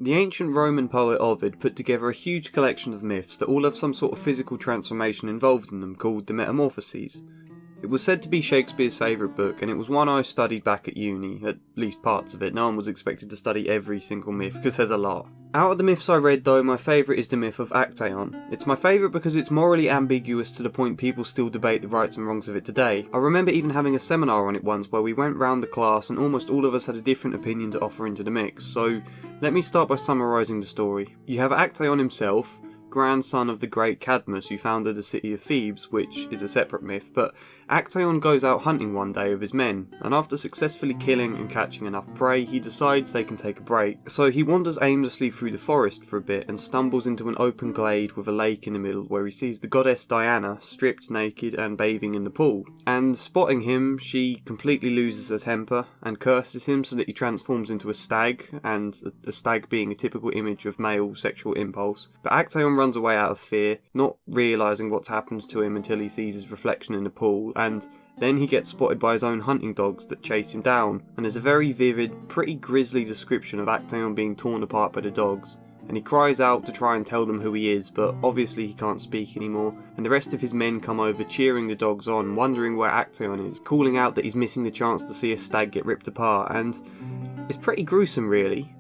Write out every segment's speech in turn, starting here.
The ancient Roman poet Ovid put together a huge collection of myths that all have some sort of physical transformation involved in them, called the Metamorphoses. It was said to be Shakespeare's favourite book, and it was one I studied back at uni, at least parts of it. No one was expected to study every single myth, because there's a lot. Out of the myths I read though, my favourite is the myth of Actaeon. It's my favourite because it's morally ambiguous to the point people still debate the rights and wrongs of it today. I remember even having a seminar on it once where we went round the class and almost all of us had a different opinion to offer into the mix, so let me start by summarising the story. You have Actaeon himself, grandson of the great Cadmus who founded the city of Thebes, which is a separate myth, but Actaeon goes out hunting one day with his men, and after successfully killing and catching enough prey, he decides they can take a break. So he wanders aimlessly through the forest for a bit and stumbles into an open glade with a lake in the middle where he sees the goddess Diana stripped naked and bathing in the pool. And spotting him, she completely loses her temper and curses him so that he transforms into a stag, and a stag being a typical image of male sexual impulse. But Actaeon runs away out of fear, not realising what's happened to him until he sees his reflection in the pool, and then he gets spotted by his own hunting dogs that chase him down, and there's a very vivid, pretty grisly description of Actaeon being torn apart by the dogs, and he cries out to try and tell them who he is, but obviously he can't speak anymore, and the rest of his men come over cheering the dogs on, wondering where Actaeon is, calling out that he's missing the chance to see a stag get ripped apart, and it's pretty gruesome really.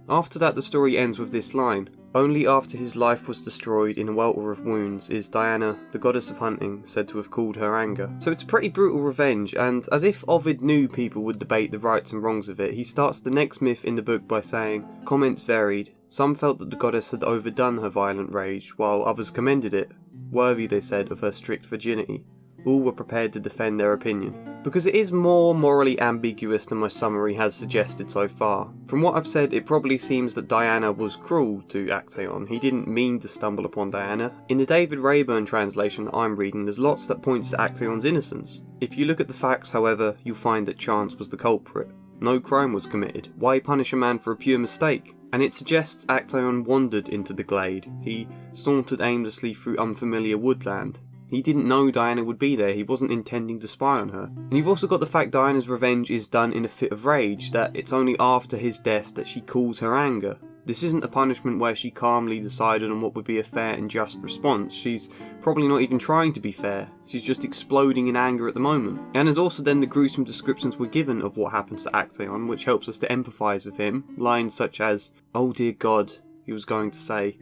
After that the story ends with this line: "Only after his life was destroyed in a welter of wounds is Diana, the goddess of hunting, said to have cooled her anger." So it's pretty brutal revenge, and as if Ovid knew people would debate the rights and wrongs of it, he starts the next myth in the book by saying, "Comments varied. Some felt that the goddess had overdone her violent rage, while others commended it. Worthy, they said, of her strict virginity. All were prepared to defend their opinion." Because it is more morally ambiguous than my summary has suggested so far. From what I've said, it probably seems that Diana was cruel to Actaeon. He didn't mean to stumble upon Diana. In the David Rayburn translation that I'm reading, there's lots that points to Actaeon's innocence. If you look at the facts, however, you'll find that chance was the culprit. No crime was committed. Why punish a man for a pure mistake? And it suggests Actaeon wandered into the glade. He sauntered aimlessly through unfamiliar woodland. He didn't know Diana would be there, he wasn't intending to spy on her. And you've also got the fact Diana's revenge is done in a fit of rage, that it's only after his death that she cools her anger. This isn't a punishment where she calmly decided on what would be a fair and just response. She's probably not even trying to be fair, she's just exploding in anger at the moment. And there's also then the gruesome descriptions we're given of what happens to Actaeon, which helps us to empathise with him. Lines such as, "Oh dear God," he was going to say,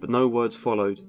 but no words followed.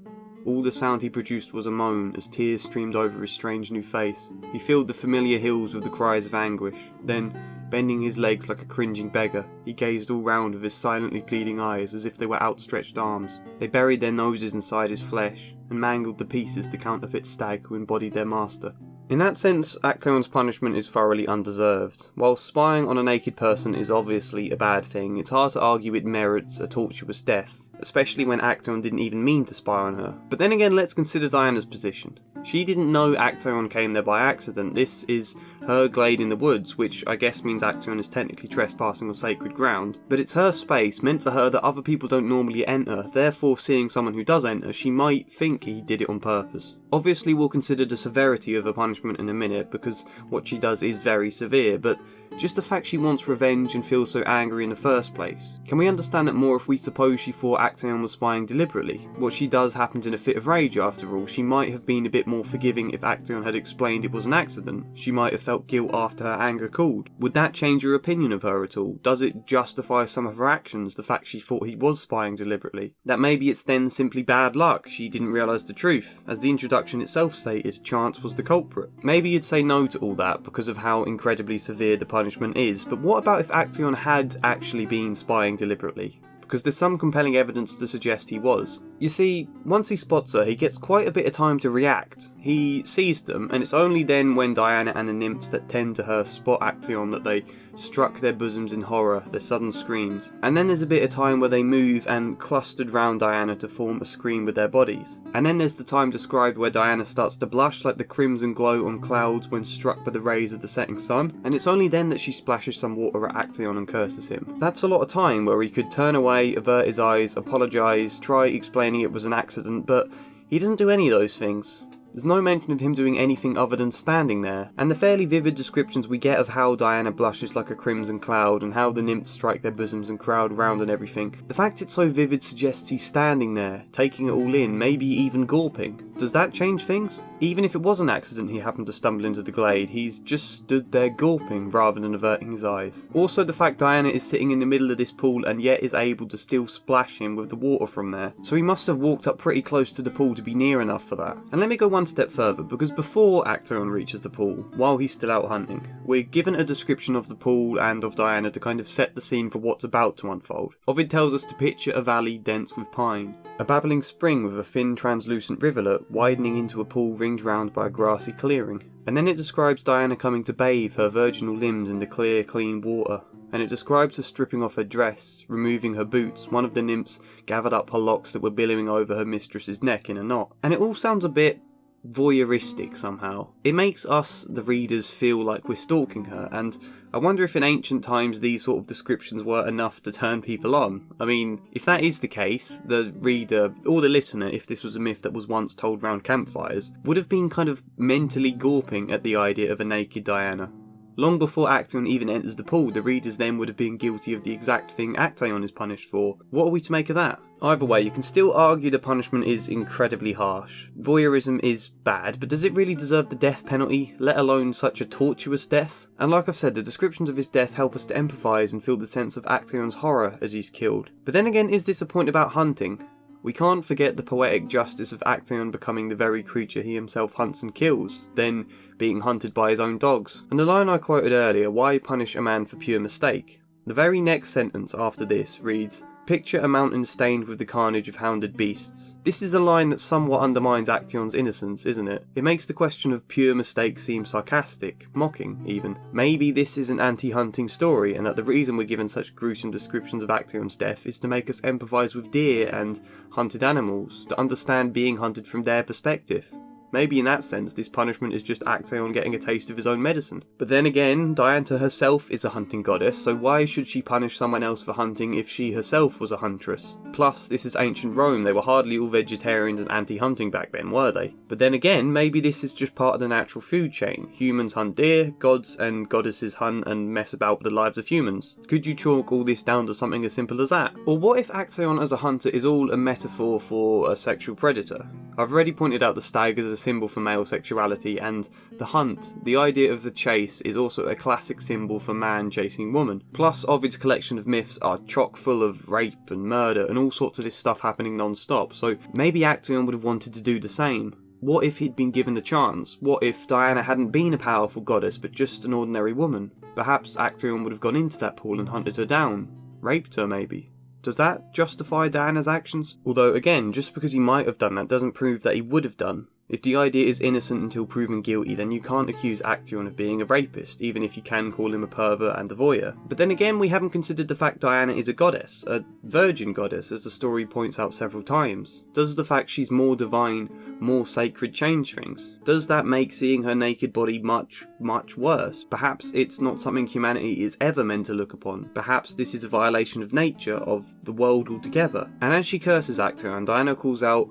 All the sound he produced was a moan as tears streamed over his strange new face. He filled the familiar hills with the cries of anguish. Then, bending his legs like a cringing beggar, he gazed all round with his silently pleading eyes as if they were outstretched arms. They buried their noses inside his flesh and mangled the pieces the counterfeit stag who embodied their master. In that sense, Actaeon's punishment is thoroughly undeserved. While spying on a naked person is obviously a bad thing, it's hard to argue it merits a tortuous death, especially when Actaeon didn't even mean to spy on her. But then again, let's consider Diana's position. She didn't know Actaeon came there by accident. This is her glade in the woods, which I guess means Actaeon is technically trespassing on sacred ground. But it's her space, meant for her, that other people don't normally enter. Therefore, seeing someone who does enter, she might think he did it on purpose. Obviously, we'll consider the severity of her punishment in a minute, because what she does is very severe, but just the fact she wants revenge and feels so angry in the first place. Can we understand that more if we suppose she thought Actaeon was spying deliberately? What she does happens in a fit of rage after all. She might have been a bit more forgiving if Actaeon had explained it was an accident. She might have felt guilt after her anger cooled. Would that change your opinion of her at all? Does it justify some of her actions, the fact she thought he was spying deliberately? That maybe it's then simply bad luck, she didn't realise the truth. As the introduction itself stated, chance was the culprit. Maybe you'd say no to all that because of how incredibly severe the punishment is, but what about if Actaeon had actually been spying deliberately? Because there's some compelling evidence to suggest he was. You see, once he spots her, he gets quite a bit of time to react. He sees them, and it's only then when Diana and the nymphs that tend to her spot Actaeon that they struck their bosoms in horror, their sudden screams. And then there's a bit of time where they move and clustered round Diana to form a screen with their bodies. And then there's the time described where Diana starts to blush like the crimson glow on clouds when struck by the rays of the setting sun. And it's only then that she splashes some water at Actaeon and curses him. That's a lot of time where he could turn away, avert his eyes, apologise, try explaining it was an accident, but he doesn't do any of those things. There's no mention of him doing anything other than standing there, and the fairly vivid descriptions we get of how Diana blushes like a crimson cloud and how the nymphs strike their bosoms and crowd round and everything. The fact it's so vivid suggests he's standing there, taking it all in, maybe even gawping. Does that change things? Even if it was an accident he happened to stumble into the glade, he's just stood there gawping rather than averting his eyes. Also the fact Diana is sitting in the middle of this pool and yet is able to still splash him with the water from there. So he must have walked up pretty close to the pool to be near enough for that. And let me go one step further, because before Actaeon reaches the pool, while he's still out hunting, we're given a description of the pool and of Diana to kind of set the scene for what's about to unfold. Ovid tells us to picture a valley dense with pine, a babbling spring with a thin translucent rivulet widening into a pool ringed round by a grassy clearing. And then it describes Diana coming to bathe her virginal limbs in the clear, clean water. And it describes her stripping off her dress, removing her boots. One of the nymphs gathered up her locks that were billowing over her mistress's neck in a knot. And it all sounds a bit voyeuristic somehow. It makes us, the readers, feel like we're stalking her, and I wonder if in ancient times these sort of descriptions were enough to turn people on. I mean, if that is the case, the reader, or the listener, if this was a myth that was once told round campfires, would have been kind of mentally gawping at the idea of a naked Diana. Long before Actaeon even enters the pool, the readers then would have been guilty of the exact thing Actaeon is punished for. What are we to make of that? Either way, you can still argue the punishment is incredibly harsh. Voyeurism is bad, but does it really deserve the death penalty, let alone such a tortuous death? And like I've said, the descriptions of his death help us to empathise and feel the sense of Actaeon's horror as he's killed. But then again, is this a point about hunting? We can't forget the poetic justice of Actaeon becoming the very creature he himself hunts and kills, then being hunted by his own dogs. And the line I quoted earlier, why punish a man for pure mistake? The very next sentence after this reads, picture a mountain stained with the carnage of hounded beasts. This is a line that somewhat undermines Actaeon's innocence, isn't it? It makes the question of pure mistake seem sarcastic, mocking even. Maybe this is an anti-hunting story, and that the reason we're given such gruesome descriptions of Actaeon's death is to make us empathise with deer and hunted animals, to understand being hunted from their perspective. Maybe in that sense this punishment is just Actaeon getting a taste of his own medicine. But then again, Diana herself is a hunting goddess, so why should she punish someone else for hunting if she herself was a huntress? Plus, this is ancient Rome, they were hardly all vegetarians and anti-hunting back then, were they? But then again, maybe this is just part of the natural food chain. Humans hunt deer, gods and goddesses hunt and mess about with the lives of humans. Could you chalk all this down to something as simple as that? Or what if Actaeon as a hunter is all a metaphor for a sexual predator? I've already pointed out the stag as a symbol for male sexuality, and the hunt, the idea of the chase, is also a classic symbol for man chasing woman. Plus, Ovid's collection of myths are chock full of rape and murder and all sorts of this stuff happening non-stop, so maybe Actaeon would have wanted to do the same. What if he'd been given the chance? What if Diana hadn't been a powerful goddess but just an ordinary woman? Perhaps Actaeon would have gone into that pool and hunted her down. Raped her, maybe. Does that justify Diana's actions? Although, again, just because he might have done that doesn't prove that he would have done. If the idea is innocent until proven guilty, then you can't accuse Actaeon of being a rapist, even if you can call him a pervert and a voyeur. But then again, we haven't considered the fact Diana is a goddess, a virgin goddess, as the story points out several times. Does the fact she's more divine, more sacred change things? Does that make seeing her naked body much, much worse? Perhaps it's not something humanity is ever meant to look upon. Perhaps this is a violation of nature, of the world altogether. And as she curses Actaeon, Diana calls out,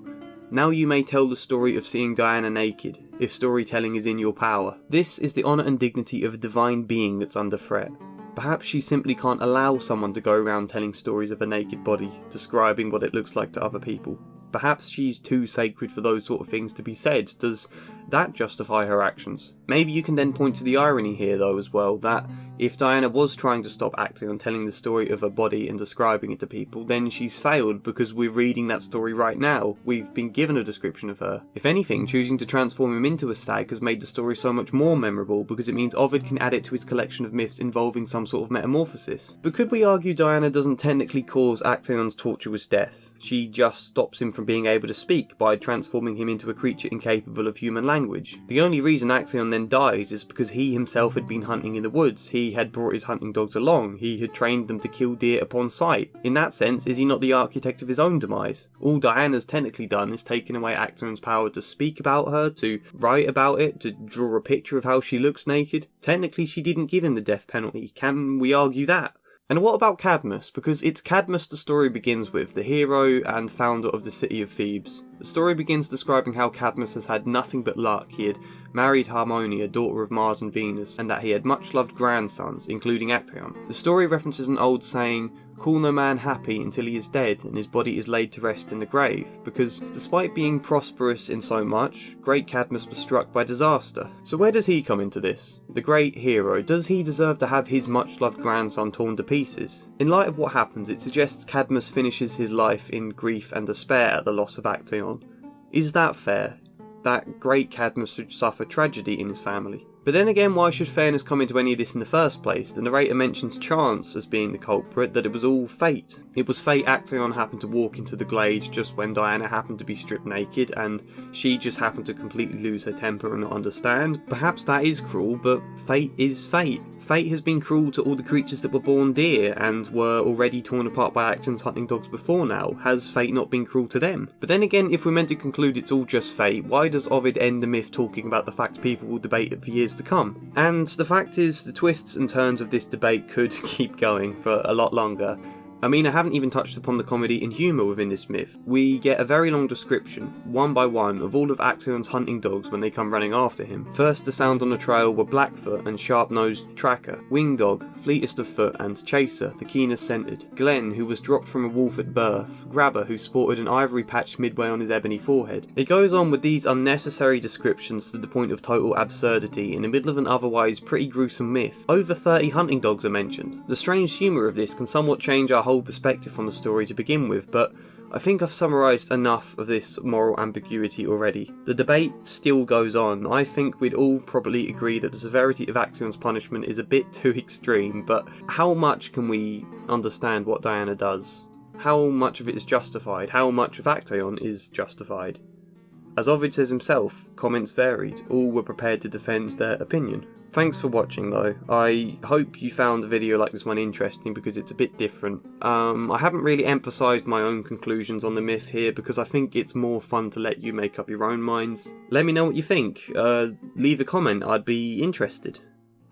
"Now you may tell the story of seeing Diana naked, if storytelling is in your power." This is the honour and dignity of a divine being that's under threat. Perhaps she simply can't allow someone to go around telling stories of a naked body, describing what it looks like to other people. Perhaps she's too sacred for those sort of things to be said. Does that justify her actions? Maybe you can then point to the irony here though as well, that if Diana was trying to stop Actaeon telling the story of her body and describing it to people, then she's failed because we're reading that story right now. We've been given a description of her. If anything, choosing to transform him into a stag has made the story so much more memorable because it means Ovid can add it to his collection of myths involving some sort of metamorphosis. But could we argue Diana doesn't technically cause Actaeon's tortuous death? She just stops him from being able to speak by transforming him into a creature incapable of human language. The only reason Actaeon then dies is because he himself had been hunting in the woods. He had brought his hunting dogs along. He had trained them to kill deer upon sight. In that sense, is he not the architect of his own demise? All Diana's technically done is taken away Actaeon's power to speak about her, to write about it, to draw a picture of how she looks naked. Technically, she didn't give him the death penalty. Can we argue that? And what about Cadmus? Because it's Cadmus the story begins with, the hero and founder of the city of Thebes. The story begins describing how Cadmus has had nothing but luck. He had married Harmonia, daughter of Mars and Venus, and that he had much loved grandsons, including Actaeon. The story references an old saying, "Call no man happy until he is dead and his body is laid to rest in the grave," because despite being prosperous in so much, great Cadmus was struck by disaster. So where does he come into this? The great hero, does he deserve to have his much loved grandson torn to pieces? In light of what happens, it suggests Cadmus finishes his life in grief and despair at the loss of Actaeon. Is that fair? That great Cadmus should suffer tragedy in his family? But then again, why should fairness come into any of this in the first place? The narrator mentions chance as being the culprit, that it was all fate. It was fate Actaeon happened to walk into the glade just when Diana happened to be stripped naked, and she just happened to completely lose her temper and not understand. Perhaps that is cruel, but fate is fate. Fate has been cruel to all the creatures that were born dear and were already torn apart by Actaeon's hunting dogs before now. Has fate not been cruel to them? But then again, if we're meant to conclude it's all just fate, why does Ovid end the myth talking about the fact people will debate it for years to come? And the fact is, the twists and turns of this debate could keep going for a lot longer. I mean, I haven't even touched upon the comedy and humour within this myth. We get a very long description, one by one, of all of Actaeon's hunting dogs when they come running after him. First, the sound on the trail were Blackfoot and Sharp-Nosed Tracker, Wingdog, Fleetest of Foot, and Chaser, the keenest scented, Glenn, who was dropped from a wolf at birth, Grabber, who sported an ivory patch midway on his ebony forehead. It goes on with these unnecessary descriptions to the point of total absurdity in the middle of an otherwise pretty gruesome myth. Over 30 hunting dogs are mentioned. The strange humour of this can somewhat change our whole perspective on the story to begin with, but I think I've summarised enough of this moral ambiguity already. The debate still goes on. I think we'd all probably agree that the severity of Actaeon's punishment is a bit too extreme, but how much can we understand what Diana does? How much of it is justified? How much of Actaeon is justified? As Ovid says himself, comments varied. All were prepared to defend their opinion. Thanks for watching though. I hope you found a video like this one interesting because it's a bit different. I haven't really emphasised my own conclusions on the myth here because I think it's more fun to let you make up your own minds. Let me know what you think. Leave a comment, I'd be interested.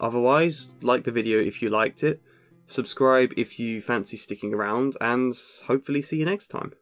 Otherwise, like the video if you liked it, subscribe if you fancy sticking around, and hopefully see you next time.